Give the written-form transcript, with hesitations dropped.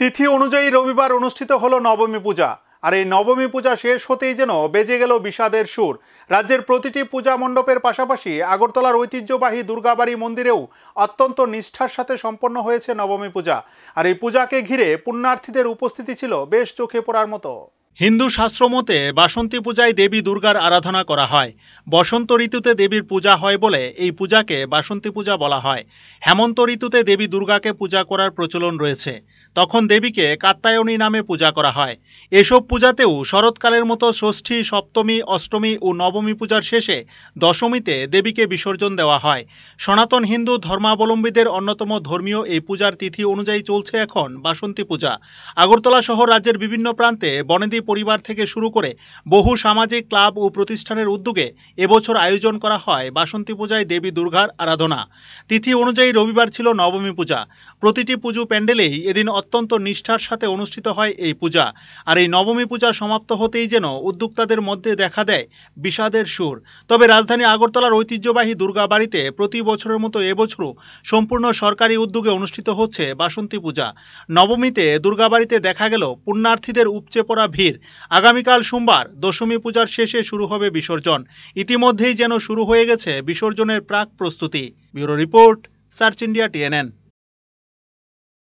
তিথি অনুযায়ী রবিবার অনুষ্ঠিত হলো নবমী পূজা। আর এই নবমী পূজা শেষ হতেই যেন বেজে গেল বিষাদের সুর। রাজ্যের প্রতিটি পূজা মণ্ডপের পাশাপাশি আগরতলার ঐতিহ্যবাহী দুর্গাবাড়ি মন্দিরেও অত্যন্ত নিষ্ঠার সাথে সম্পন্ন হয়েছে নবমী পূজা। আর এই পূজাকে ঘিরে পুণ্যার্থীদের উপস্থিতি ছিল বেশ চোখে পড়ার মতো। হিন্দু শাস্ত্র মতে বাসন্তী পূজায় দেবী দুর্গার আরাধনা করা হয়। বসন্ত ঋতুতে দেবীর পূজা হয় বলে এই পূজাকে বাসন্তী পূজা বলা হয়। হেমন্ত ঋতুতে দেবী দুর্গাকে পূজা করার প্রচলন রয়েছে। তখন দেবীকে কাত্যায়নী নামে পূজা করা হয়। এসব পূজাতেও শরৎকালের মতো ষষ্ঠী, সপ্তমী, অষ্টমী ও নবমী পূজার শেষে দশমীতে দেবীকে বিসর্জন দেওয়া হয়। সনাতন হিন্দু ধর্মাবলম্বীদের অন্যতম ধর্মীয় এই পূজার তিথি অনুযায়ী চলছে এখন বাসন্তী পূজা। আগরতলা সহ রাজ্যের বিভিন্ন প্রান্তে বনেদি পরিবার থেকে শুরু করে বহু সামাজিক ক্লাব ও প্রতিষ্ঠানের উদ্যোগে এবছর আয়োজন করা হয় বাসন্তী পূজায় দেবী দুর্গার আরাধনা। তিথি অনুযায়ী রবিবার ছিল নবমী পূজা। প্রতিটি পুজো প্যান্ডেলেই এদিন অত্যন্ত নিষ্ঠার সাথে অনুষ্ঠিত হয় এই পূজা। আর এই নবমী পূজা সমাপ্ত হতেই যেন উদ্যোক্তাদের মধ্যে দেখা দেয় বিষাদের সুর। তবে রাজধানী আগরতলার ঐতিহ্যবাহী দুর্গাবাড়িতে প্রতি বছরের মতো এবছরও সম্পূর্ণ সরকারি উদ্যোগে অনুষ্ঠিত হচ্ছে বাসন্তী পূজা। নবমীতে দুর্গাবাড়িতে দেখা গেল পুণ্যার্থীদের উপচে পড়া ভিড়। আগামীকাল সোমবার দশমী পূজার শেষে শুরু হবে বিসর্জন। ইতিমধ্যেই যেন শুরু হয়ে গেছে বিসর্জনের প্রাক প্রস্তুতি। Bureau report, search India, TNN।